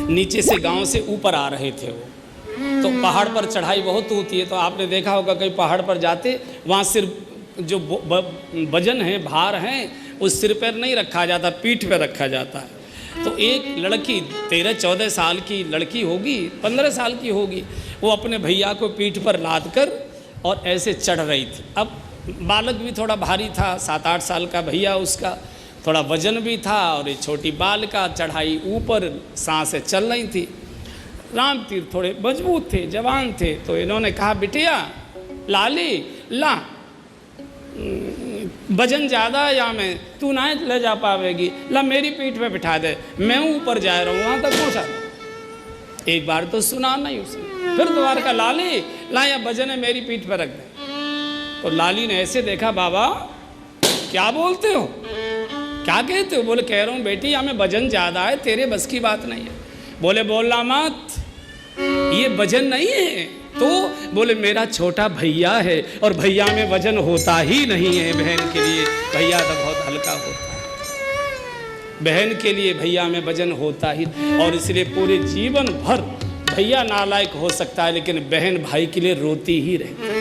नीचे से गांव से ऊपर आ रहे थे वो, तो पहाड़ पर चढ़ाई बहुत होती है, तो आपने देखा होगा कई पहाड़ पर जाते वहाँ सिर्फ जो वजन है, भार है, उस सिर पर नहीं रखा जाता, पीठ पर रखा जाता है। तो एक लड़की 13-14 साल की लड़की होगी, 15 साल की होगी, वो अपने भैया को पीठ पर लाद कर और ऐसे चढ़ रही थी। अब बालक भी थोड़ा भारी था, 7-8 साल का भैया उसका, थोड़ा वजन भी था, और ये छोटी बाल का चढ़ाई ऊपर सांसें चल रही थी। राम तीर्थ थोड़े मजबूत थे, जवान थे, तो इन्होंने कहा बिटिया लाली ला, वजन ज़्यादा या मैं, तू ना ले जा पावेगी, ला मेरी पीठ पे बिठा दे, मैं ऊपर जा रहा हूँ, वहाँ तक पहुँचा। एक बार तो सुना नहीं उसने, फिर दोबारा का लाली ला, या वजन है मेरी पीठ पर रख दे। तो लाली ने ऐसे देखा, बाबा क्या बोलते हो, क्या कहते हो? बोले कह रहा हूँ बेटी हमें वजन ज़्यादा है, तेरे बस की बात नहीं है। बोले बोलना मत, ये वजन नहीं है। तो बोले मेरा छोटा भैया है, और भैया में वजन होता ही नहीं है बहन के लिए, भैया तो बहुत हल्का होता है, बहन के लिए भैया में वजन होता ही, और इसलिए पूरे जीवन भर भैया नालायक हो सकता है, लेकिन बहन भाई के लिए रोती ही रहती है।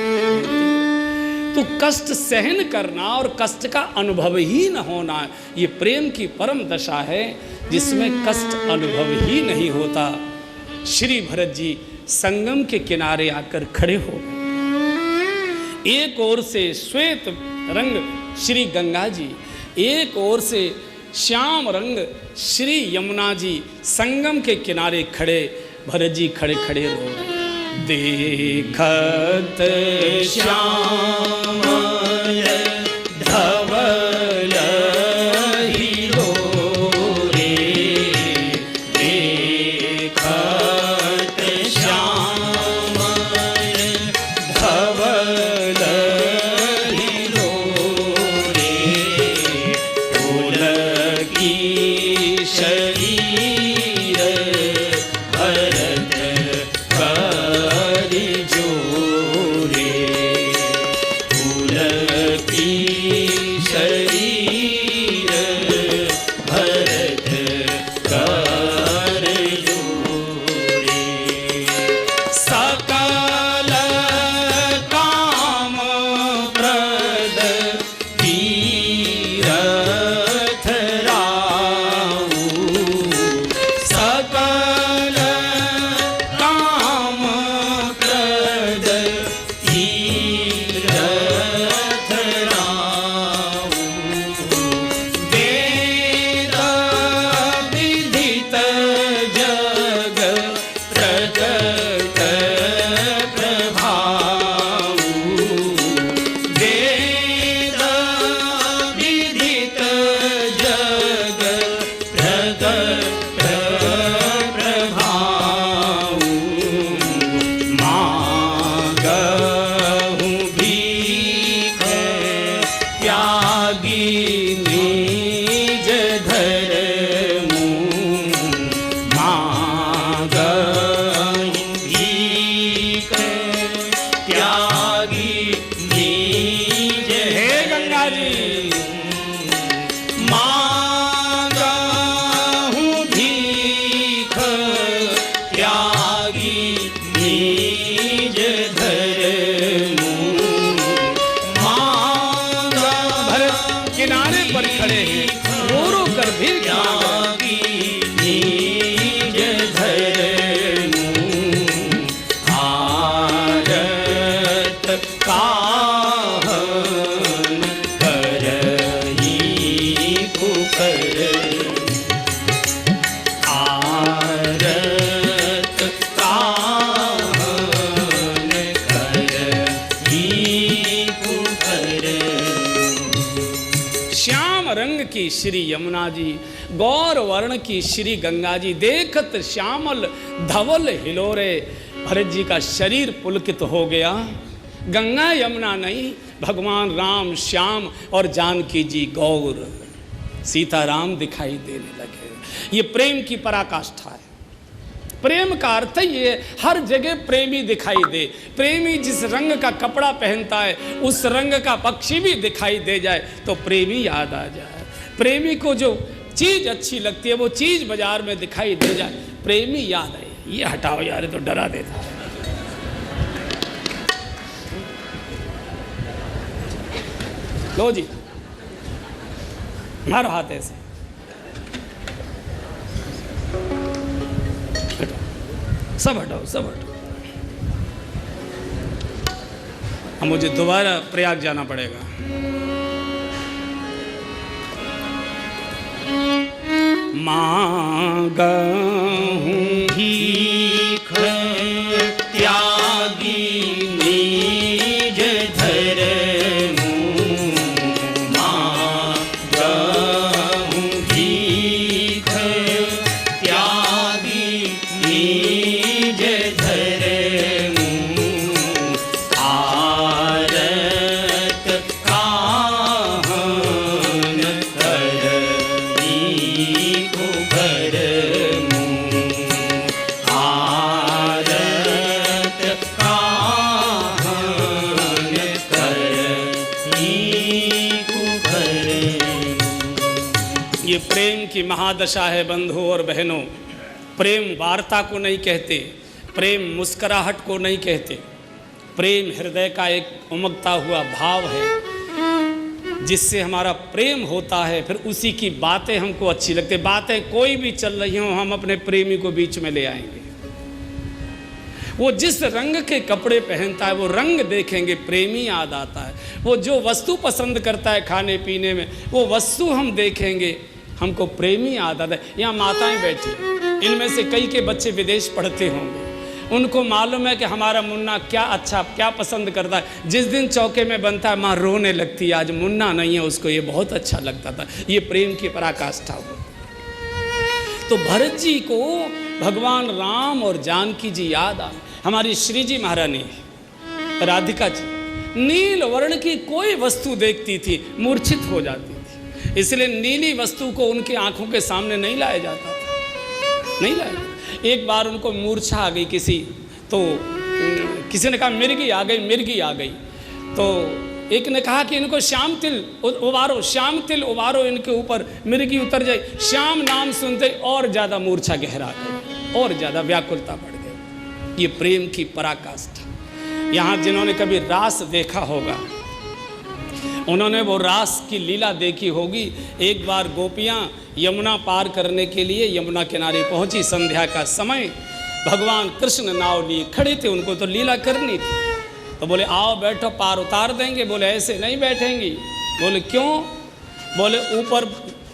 तो कष्ट सहन करना और कष्ट का अनुभव ही न होना, ये प्रेम की परम दशा है, जिसमें कष्ट अनुभव ही नहीं होता। श्री भरत जी संगम के किनारे आकर खड़े हो गए। एक ओर से श्वेत रंग श्री गंगा जी, एक ओर से श्याम रंग श्री यमुना जी, संगम के किनारे खड़े भरत जी खड़े खड़े रो रहे। देखत श्याम धवल हिलो रे, देखत श्याम धवल हिलो रे, पुलकी शरीर भरत करि जोरे, पुलकी शरीर भरत करि जोरे, सकल काम प्रद तीरथ राऊ, सकल काम प्रद तीरथ राऊ, वेद विदित जग प्रगट प्रभाऊ, वेद विदित जग प्रगट प्रभाऊ, मांगहु भीख त्यागी निज धर्मु, मांगहु भीख त्यागी निज, हे गंगा जी, मांगहु भीख त्यागी निज धर्मु, मांगा। भरत किनारे पर खड़े हैं, रो रो कर भी त्यागी निज धर्मु, भारत काहन करही पुकर, भारत काहन करही पुकर। श्याम रंग की श्री यमुना जी, गौर वर्ण की श्री गंगा जी, देखत श्यामल धवल हिलोरे, भरत जी का शरीर पुलकित हो गया। गंगा यमुना नहीं, भगवान राम श्याम और जानकी जी गौर सीताराम दिखाई देने लगे। ये प्रेम की पराकाष्ठा है। प्रेम का अर्थ ये हर जगह प्रेमी दिखाई दे। प्रेमी जिस रंग का कपड़ा पहनता है उस रंग का पक्षी भी दिखाई दे जाए तो प्रेमी याद आ जाए। प्रेमी को जो चीज अच्छी लगती है, वो चीज बाजार में दिखाई दे जाए, प्रेमी याद है, ये हटाओ यार, ये तो डरा देता है। लो जी, मारो हाथ ऐसे, सब हटाओ, सब हटाओ। अब मुझे दोबारा प्रयाग जाना पड़ेगा। मांगहूं भीख त्यागी निज धर्मु, मांगहूं भीख त्यागी निज धर्मु, आरत काहन करनी भरमु, आरत काहन करनी भरमु। ये प्रेम की महादशा है बंधु और बहनों। प्रेम वार्ता को नहीं कहते, प्रेम मुस्कुराहट को नहीं कहते, प्रेम हृदय का एक उमगता हुआ भाव है जिससे हमारा प्रेम होता है, फिर उसी की बातें हमको अच्छी लगती। बातें कोई भी चल रही हों, हम अपने प्रेमी को बीच में ले आएंगे। वो जिस रंग के कपड़े पहनता है वो रंग देखेंगे, प्रेमी याद आता है। वो जो वस्तु पसंद करता है खाने पीने में, वो वस्तु हम देखेंगे, हमको प्रेमी याद आता है। यहाँ माताएं बैठी, इनमें से कई के बच्चे विदेश पढ़ते होंगे, उनको मालूम है कि हमारा मुन्ना क्या अच्छा क्या पसंद करता है। जिस दिन चौके में बनता है माँ रोने लगती है, आज मुन्ना नहीं है, उसको ये बहुत अच्छा लगता था। ये प्रेम की पराकाष्ठा हो। तो भरत जी को भगवान राम और जानकी जी याद आ। हमारी श्री जी महारानी राधिका जी नील वर्ण की कोई वस्तु देखती थी मूर्छित हो जाती थी, इसलिए नीली वस्तु को उनकी आंखों के सामने नहीं लाया जाता था, नहीं लाया। एक बार उनको मूर्छा आ गई किसी, तो किसी ने कहा मिर्गी आ गई, मिर्गी आ गई। तो एक ने कहा कि इनको श्याम तिल उबारो, श्याम तिल उबारो इनके ऊपर, मिर्गी उतर जाए। श्याम नाम सुनते और ज़्यादा मूर्छा गहरा गई और ज़्यादा व्याकुलता बढ़ गई। ये प्रेम की पराकाष्ठा। यहाँ जिन्होंने कभी रास देखा होगा उन्होंने वो रास की लीला देखी होगी। एक बार गोपियाँ यमुना पार करने के लिए यमुना किनारे पहुँची, संध्या का समय, भगवान कृष्ण नाव लिए खड़े थे, उनको तो लीला करनी थी। तो बोले आओ बैठो, पार उतार देंगे। बोले ऐसे नहीं बैठेंगी। बोले क्यों? बोले ऊपर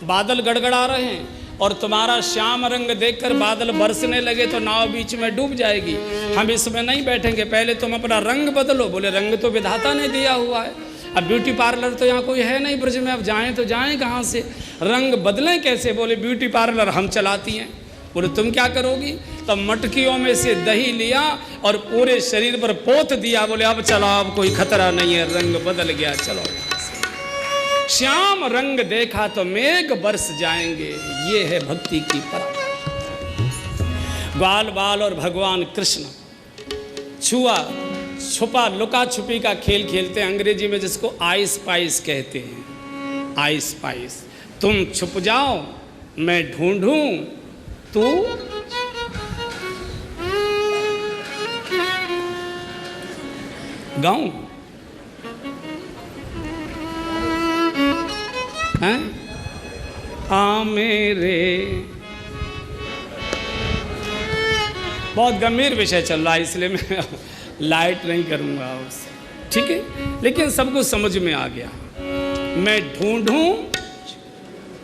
बादल गड़गड़ा रहे हैं और तुम्हारा श्याम रंग देखकर बादल बरसने लगे तो नाव बीच में डूब जाएगी, हम इसमें नहीं बैठेंगे, पहले तुम अपना रंग बदलो। बोले रंग तो विधाता ने दिया हुआ है, अब ब्यूटी पार्लर तो यहाँ कोई है नहीं ब्रज में, अब जाएं तो जाएं कहाँ से, रंग बदलें कैसे? बोले ब्यूटी पार्लर हम चलाती हैं। बोले तुम क्या करोगी? तब मटकियों में से दही लिया और पूरे शरीर पर पोत दिया। बोले अब चलो, अब कोई खतरा नहीं है, रंग बदल गया, चलो। श्याम रंग देखा तो मेघ बरस जाएंगे। ये है भक्ति की पराकाष्ठा। ग्वाल बाल और भगवान कृष्ण छुआ छुपा लुका छुपी का खेल खेलते हैं, अंग्रेजी में जिसको आइस पाइस कहते हैं। आइस पाइस, तुम छुप जाओ मैं ढूंढूं, तू गाऊं हैं? आ मेरे, बहुत गंभीर विषय चल रहा है इसलिए मैं लाइट नहीं करूंगा उससे, ठीक है, लेकिन सबको समझ में आ गया। मैं ढूंढूं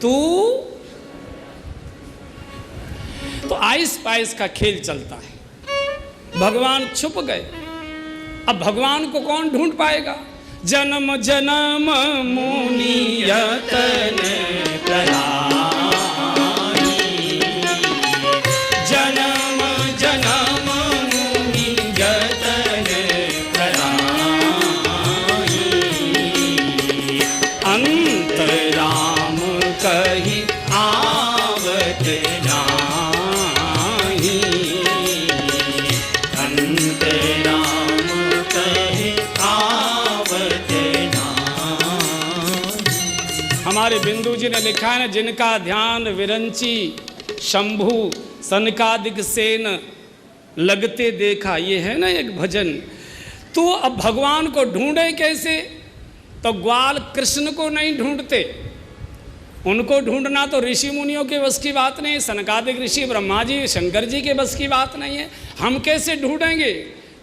तू, तो आइस पाइस का खेल चलता है। भगवान छुप गए, अब भगवान को कौन ढूंढ पाएगा? जन्म जन्म मुनि यतन कराई, जन्म जन्म मुनि यतन कराई, अंतराम कही आवत नाही, अंतराम कही आवत नाही। हमारे हमारे बिंदु जी ने लिखा है ना, जिनका ध्यान विरंची शंभु सनकादिक सेन लगते देखा, ये है ना एक भजन। तो अब भगवान को ढूंढे कैसे? तो ग्वाल कृष्ण को नहीं ढूंढते, उनको ढूंढना तो ऋषि मुनियों के बस की बात नहीं है, सनकादिक ऋषि ब्रह्मा जी शंकर जी के बस की बात नहीं है। हम कैसे ढूंढेंगे?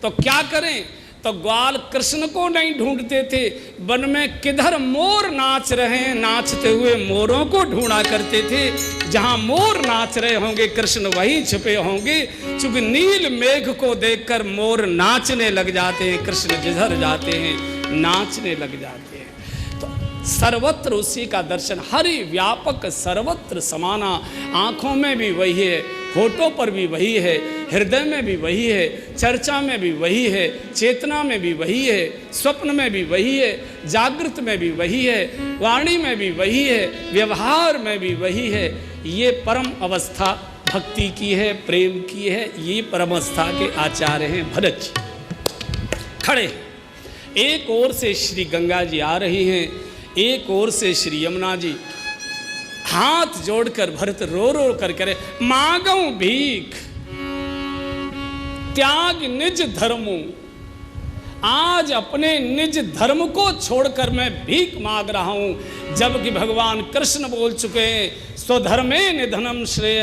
तो क्या करें? तो ग्वाल कृष्ण को नहीं ढूंढते थे, वन में किधर मोर नाच रहे हैं, नाचते हुए मोरों को ढूंढा करते थे। जहां मोर नाच रहे होंगे कृष्ण वहीं छुपे होंगे। चूंकि नील मेघ को देखकर मोर नाचने लग जाते हैं, कृष्ण जिधर जाते हैं नाचने लग जाते हैं। सर्वत्र उसी का दर्शन, हरि व्यापक सर्वत्र समाना। आँखों में भी वही है, होठों पर भी वही है, हृदय में भी वही है, चर्चा में भी वही है, चेतना में भी वही है, स्वप्न में भी वही है, जागृत में भी वही है, वाणी में भी वही है, व्यवहार में भी वही है। ये परम अवस्था भक्ति की है, प्रेम की है। ये परम अवस्था के आचार्य हैं भरत जी। खड़े एक ओर से श्री गंगा जी आ रही हैं, एक ओर से श्री यमुना जी। हाथ जोड़कर भरत रो रो कर करे, मांगूं भीख त्याग निज धर्मों। आज अपने निज धर्म को छोड़कर मैं भीख मांग रहा हूं, जबकि भगवान कृष्ण बोल चुके हैं, स्वधर्मे निधनम श्रेय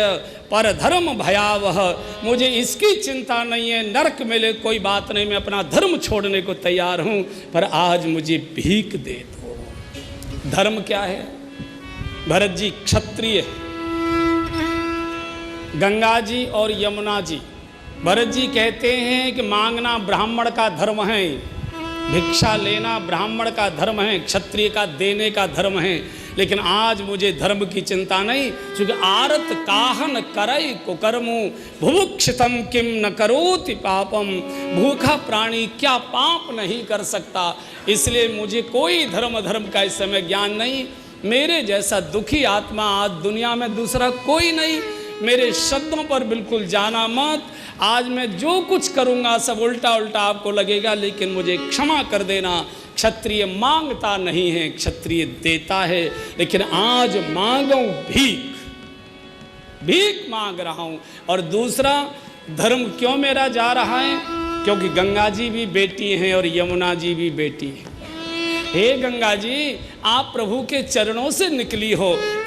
पर धर्म भयावह। मुझे इसकी चिंता नहीं है, नरक मिले कोई बात नहीं, मैं अपना धर्म छोड़ने को तैयार हूं, पर आज मुझे भीख दे दो। धर्म क्या है? भरत जी क्षत्रिय, गंगा जी और यमुना जी। भरत जी कहते हैं कि मांगना ब्राह्मण का धर्म है, भिक्षा लेना ब्राह्मण का धर्म है, क्षत्रिय का देने का धर्म है। लेकिन आज मुझे धर्म की चिंता नहीं, क्योंकि आरत काहन करई कुकर्मु भुभुक्षितम किम न करोति पापम। भूखा प्राणी क्या पाप नहीं कर सकता, इसलिए मुझे कोई धर्म का इस समय ज्ञान नहीं। मेरे जैसा दुखी आत्मा आज दुनिया में दूसरा कोई नहीं। मेरे शब्दों पर बिल्कुल जाना मत। आज मैं जो कुछ करूँगा सब उल्टा उल्टा आपको लगेगा, लेकिन मुझे क्षमा कर देना। क्षत्रिय मांगता नहीं है, क्षत्रिय देता है। लेकिन आज मांगूं भीख, भीख मांग रहा हूं। और दूसरा, धर्म क्यों मेरा जा रहा है? क्योंकि गंगा जी भी बेटी हैं और यमुना जी भी बेटी है। हे गंगा जी, आप प्रभु के चरणों से निकली हो,